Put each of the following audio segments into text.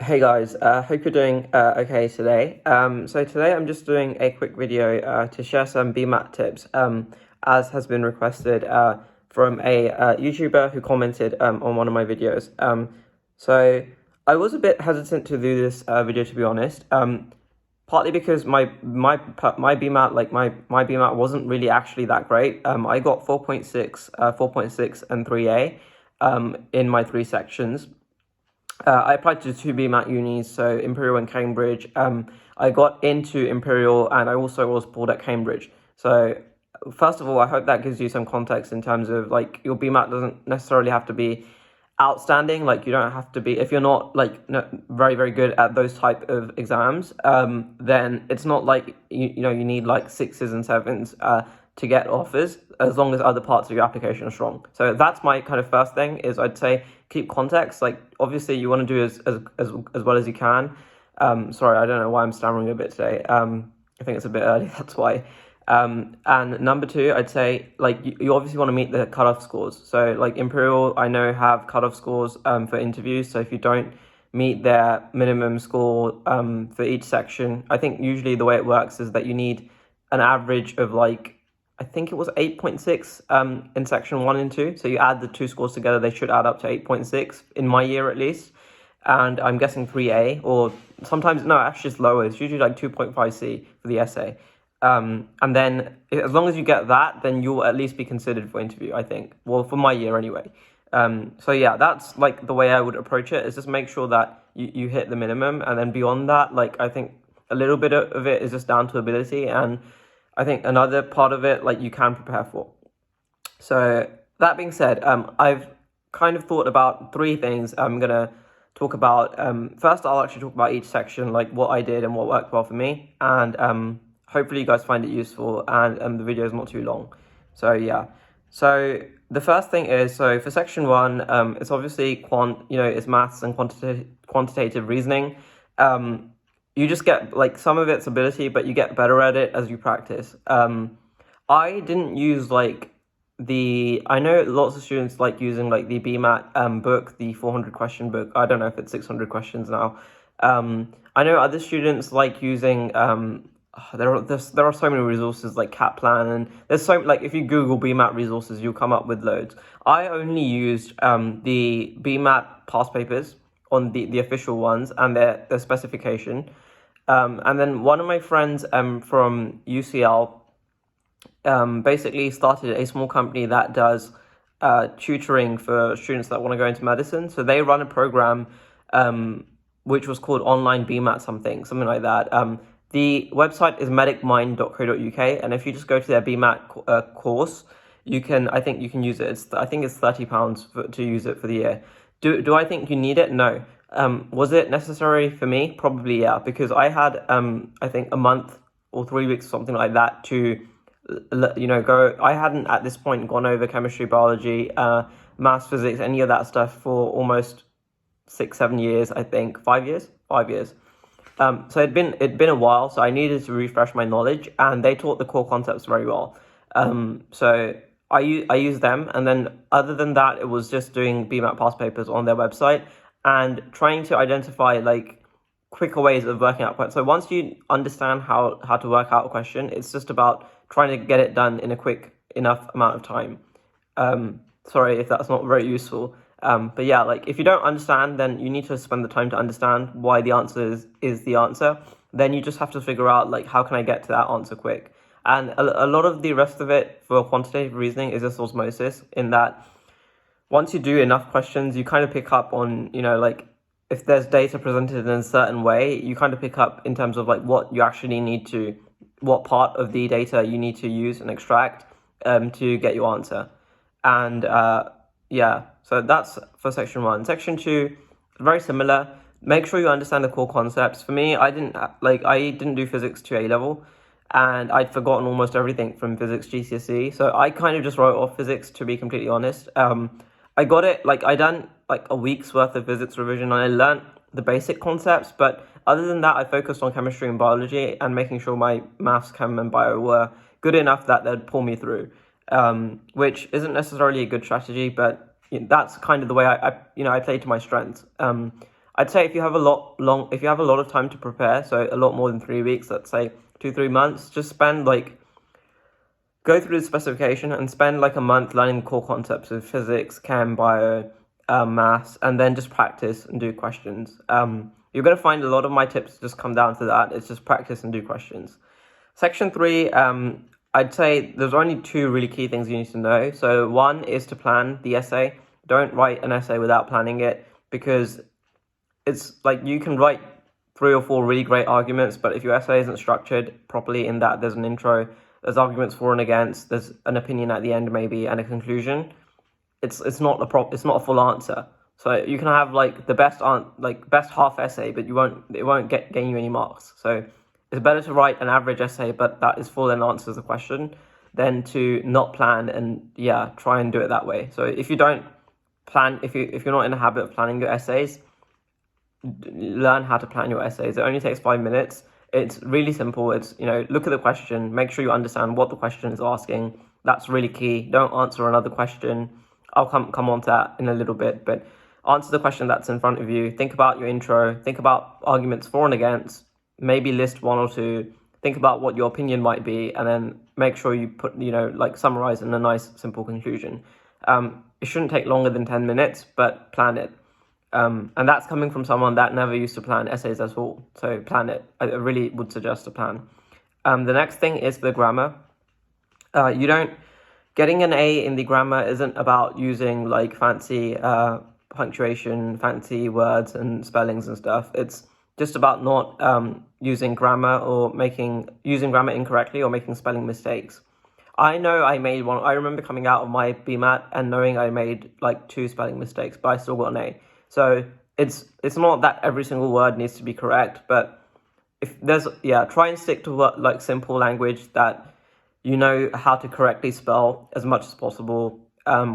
Hey guys, hope you're doing okay today. So today I'm just doing a quick video to share some BMAT tips, as has been requested from a YouTuber who commented on one of my videos. So I was a bit hesitant to do this video, to be honest. Partly because my BMAT, my BMAT wasn't really actually that great. I got 4.6, 4.6 and 3A in my three sections. I applied to two BMAT unis, so Imperial and Cambridge. I got into Imperial and I also was pulled at Cambridge. So first of all, I hope that gives you some context in terms of like your BMAT doesn't necessarily have to be outstanding. Like you don't have to be, if you're not like very, very good at those type of exams, then it's not like, you know, you need like 6s and 7s to get offers, as long as other parts of your application are strong. So that's my kind of first thing is I'd say keep context. Like obviously you want to do as well as you can. Sorry, I don't know why I'm stammering a bit today. I think it's a bit early, that's why. And number two, I'd say like you obviously want to meet the cutoff scores. So like Imperial, I know have cutoff scores for interviews. So if you don't meet their minimum score for each section, I think usually the way it works is that you need an average of like, I think it was 8.6 in section 1 and 2. So you add the two scores together, they should add up to 8.6 in my year at least. And I'm guessing 3A, or sometimes, no, actually it's lower. It's usually like 2.5C for the essay. And then as long as you get that, then you'll at least be considered for interview, I think. Well, for my year anyway. So yeah, that's like the way I would approach it, is just make sure that you hit the minimum. And then beyond that, like I think a little bit of it is just down to ability. And I think another part of it, like you can prepare for. So that being said, I've kind of thought about three things I'm going to talk about. First, I'll actually talk about each section, like what I did and what worked well for me. And hopefully you guys find it useful and the video is not too long. So yeah. So the first thing is, so for section 1, it's obviously quant, you know, it's maths and quantitative reasoning. You just get like some of its ability, but you get better at it as you practice. I didn't use like I know lots of students like using like the BMAT book, the 400 question book. I don't know if it's 600 questions now. I know other students like using, there are so many resources like Kaplan, and there's so, like if you Google BMAT resources, you'll come up with loads. I only used the BMAT past papers on the official ones and their specification. And then one of my friends from UCL basically started a small company that does tutoring for students that want to go into medicine. So they run a program which was called Online BMAT something like that. The website is medicmind.co.uk, and if you just go to their BMAT course, I think you can use it. I think it's £30 to use it for the year. Do I think you need it? No. Was it necessary for me? Probably, yeah, because I had, I think a month or 3 weeks, something like that to, you know, go. I hadn't at this point gone over chemistry, biology, maths, physics, any of that stuff for almost 6-7 years, I think, 5 years. So it'd been a while, so I needed to refresh my knowledge, and they taught the core concepts very well. So I used them, and then other than that, it was just doing BMAT past papers on their website and trying to identify like quicker ways of working out. So once you understand how to work out a question, it's just about trying to get it done in a quick enough amount of time. Sorry if that's not very useful. But yeah, like if you don't understand, then you need to spend the time to understand why the answer is the answer. Then you just have to figure out like, how can I get to that answer quick? And a lot of the rest of it for quantitative reasoning is just osmosis, in that once you do enough questions, you kind of pick up on, you know, like if there's data presented in a certain way, you kind of pick up in terms of like what you actually need to, what part of the data you need to use and extract to get your answer. And yeah, so that's for section 1. Section 2, very similar. Make sure you understand the core concepts. For me, I didn't do physics to A level, and I'd forgotten almost everything from physics GCSE. So I kind of just wrote off physics, to be completely honest. I got it, like I done like a week's worth of physics revision, and I learned the basic concepts, but other than that, I focused on chemistry and biology and making sure my maths, chem and bio were good enough that they'd pull me through, which isn't necessarily a good strategy, but that's kind of the way I play to my strengths. I'd say if you have a lot of time to prepare, so a lot more than 3 weeks, let's say 2-3 months, just spend go through the specification and spend like a month learning core concepts of physics, chem, bio, maths, and then just practice and do questions. You're going to find a lot of my tips just come down to that. It's just practice and do questions. Section 3, I'd say there's only 2 really key things you need to know. So one is to plan the essay. Don't write an essay without planning it, because it's like you can write 3 or 4 really great arguments, but if your essay isn't structured properly in that there's an intro, there's arguments for and against, there's an opinion at the end maybe, and a conclusion, it's not a full answer. So you can have like the best half essay, but it won't gain you any marks. So it's better to write an average essay, but that is full and answers the question, than to not plan and try and do it that way. So if you don't plan, if you're not in the habit of planning your essays, learn how to plan your essays. It only takes 5 minutes. It's really simple. It's, look at the question, make sure you understand what the question is asking. That's really key. Don't answer another question. I'll come on to that in a little bit, but answer the question that's in front of you. Think about your intro. Think about arguments for and against. Maybe list 1 or 2. Think about what your opinion might be, and then make sure you put, summarize in a nice, simple conclusion. It shouldn't take longer than 10 minutes, but plan it. And that's coming from someone that never used to plan essays at all. So plan it. I really would suggest a plan. The next thing is the grammar. Getting an A in the grammar isn't about using like fancy punctuation, fancy words and spellings and stuff. It's just about not using grammar using grammar incorrectly or making spelling mistakes. I know I made one. I remember coming out of my BMAT and knowing I made like 2 spelling mistakes, but I still got an A. So it's not that every single word needs to be correct, but if there's try and stick to simple language that you know how to correctly spell as much as possible.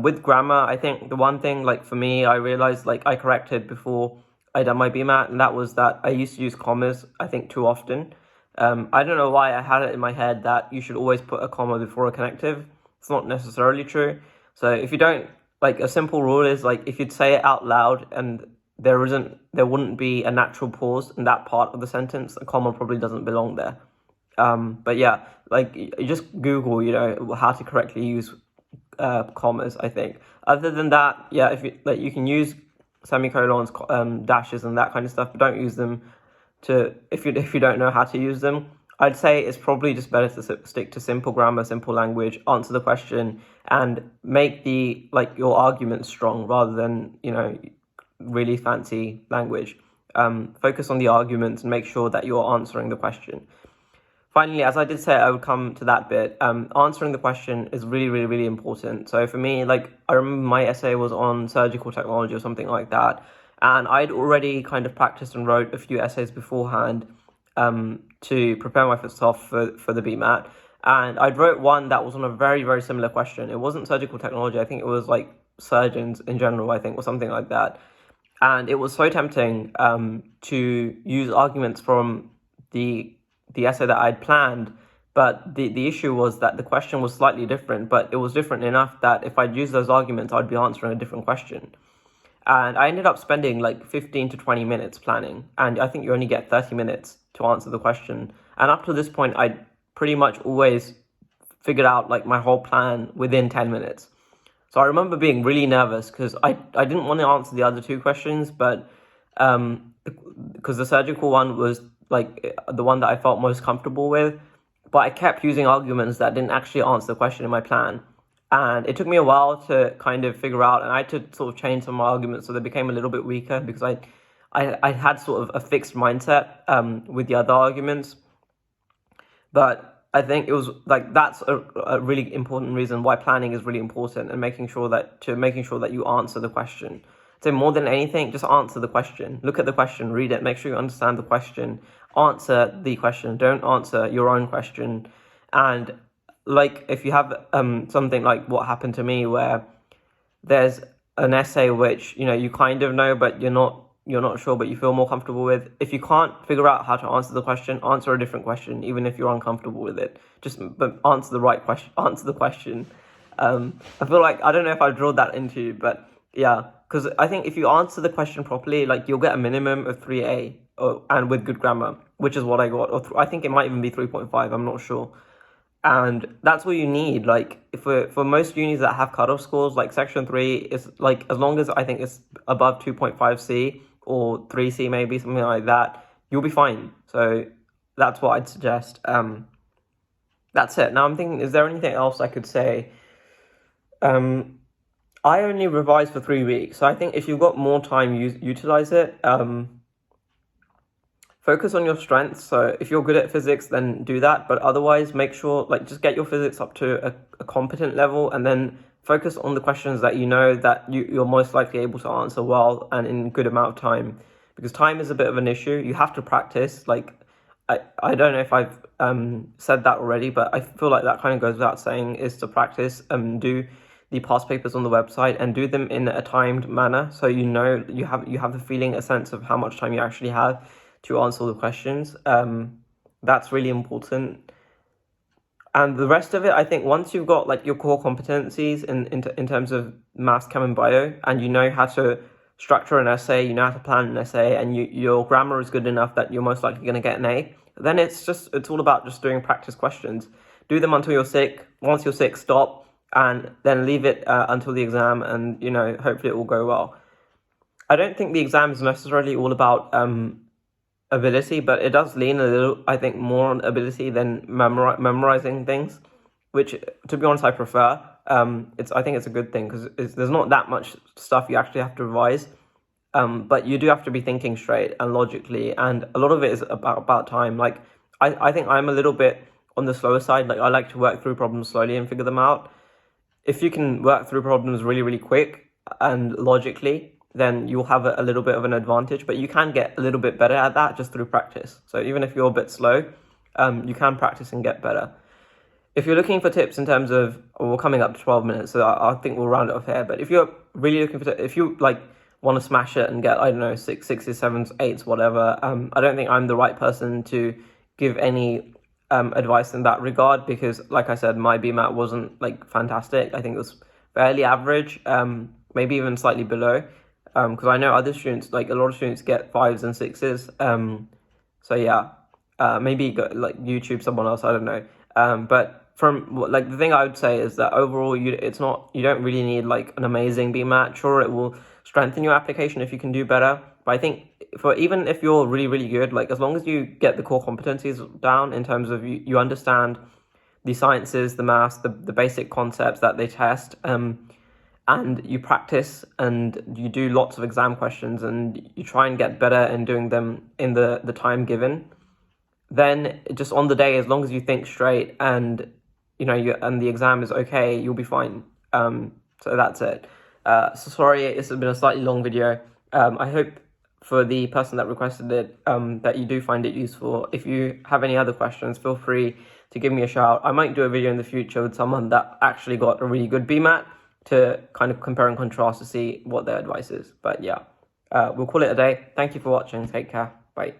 With grammar, I think the one thing for me, I realized I corrected before I done my BMAT, and that was that I used to use commas, I think, too often. I don't know why I had it in my head that you should always put a comma before a connective. It's not necessarily true. So if you don't, a simple rule is if you'd say it out loud and there wouldn't be a natural pause in that part of the sentence, a comma probably doesn't belong there. But you just Google, how to correctly use commas, I think. Other than that, if you can use semicolons, dashes and that kind of stuff, but don't use them if you don't know how to use them. I'd say it's probably just better to stick to simple grammar, simple language, answer the question, and make your arguments strong rather than, really fancy language. Focus on the arguments and make sure that you're answering the question. Finally, as I did say, I would come to that bit. Answering the question is really, really, really important. So for me, I remember my essay was on surgical technology or something like that, and I'd already kind of practiced and wrote a few essays beforehand to prepare myself for the BMAT. And I'd wrote one that was on a very, very similar question. It wasn't surgical technology. I think it was surgeons in general, I think, or something like that. And it was so tempting to use arguments from the essay that I'd planned. But the issue was that the question was slightly different, but it was different enough that if I'd used those arguments, I'd be answering a different question. And I ended up spending 15 to 20 minutes planning. And I think you only get 30 minutes to answer the question. And up to this point, I'd pretty much always figured out my whole plan within 10 minutes. So I remember being really nervous because I didn't want to answer the other 2 questions, but because the surgical one was the one that I felt most comfortable with, but I kept using arguments that didn't actually answer the question in my plan. And it took me a while to kind of figure out, and I had to sort of change some arguments so they became a little bit weaker because I had sort of a fixed mindset with the other arguments. But I think it was that's a really important reason why planning is really important, and making sure that you answer the question. So more than anything, just answer the question. Look at the question, read it, make sure you understand the question, answer the question. Don't answer your own question. And if you have something like what happened to me, where there's an essay which you kind of know but you're not sure but you feel more comfortable with, if you can't figure out how to answer the question, answer a different question even if you're uncomfortable with it. But answer the right question. Answer the question. I feel I don't know if I drilled that into you, but Yeah, because I think if you answer the question properly, like you'll get a minimum of 3A, and with good grammar, which is what I got. Or I think it might even be 3.5. I'm not sure. And that's what you need. Like for most unis that have cutoff scores, like section 3 is like, as long as I think it's above 2.5C or 3C, maybe something like that, you'll be fine. So that's what I'd suggest. That's it. Now I'm thinking, is there anything else I could say? I only revised for 3 weeks, so I think if you've got more time, utilize it. Focus on your strengths. So if you're good at physics, then do that. But otherwise, make sure, like, just get your physics up to a competent level, and then focus on the questions that you know that you're most likely able to answer well and in a good amount of time. Because time is a bit of an issue. You have to practice. Like, I don't know if I've said that already, but I feel like that kind of goes without saying, is to practice and do the past papers on the website and do them in a timed manner, so you know you have the feeling, a sense of how much time you actually have to answer all the questions. That's really important. And the rest of it, I think, once you've got like your core competencies in terms of maths, chem, and bio, and you know how to structure an essay, you know how to plan an essay, and your grammar is good enough that you're most likely going to get an A, then it's all about just doing practice questions. Do them until you're sick. Once you're sick, stop, and then leave it until the exam, and hopefully it will go well. I don't think the exam is necessarily all about ability, but it does lean a little, I think, more on ability than memorizing things, which, to be honest, I prefer. I think it's a good thing, because there's not that much stuff you actually have to revise, but you do have to be thinking straight and logically, and a lot of it is about time. Like, I think I'm a little bit on the slower side. Like, I like to work through problems slowly and figure them out. If you can work through problems really, really quick and logically, then you'll have a little bit of an advantage, but you can get a little bit better at that just through practice. So even if you're a bit slow, you can practice and get better. If you're looking for tips in terms of, we're coming up to 12 minutes, so I think we'll round it off here, but if you're really looking for if you like want to smash it and get, I don't know, 6, 6s, 7s, 8s, whatever, I don't think I'm the right person to give any advice in that regard, because, like I said, my BMAT wasn't like fantastic. I think it was fairly average, maybe even slightly below, because I know other students, like a lot of students, get 5s and 6s. So yeah, maybe like YouTube someone else, I don't know. But from like, the thing I would say is that overall, you don't really need like an amazing BMAT. Sure, it will strengthen your application if you can do better, but I think even if you're really, really good, like, as long as you get the core competencies down in terms of you understand the sciences, the maths, the basic concepts that they test, and you practice and you do lots of exam questions and you try and get better in doing them in the time given, then just on the day, as long as you think straight and and the exam is okay, you'll be fine. So that's it. So sorry, this has been a slightly long video. I hope, for the person that requested it, that you do find it useful. If you have any other questions, feel free to give me a shout. I might do a video in the future with someone that actually got a really good BMAT to kind of compare and contrast to see what their advice is. But yeah, we'll call it a day. Thank you for watching. Take care. Bye.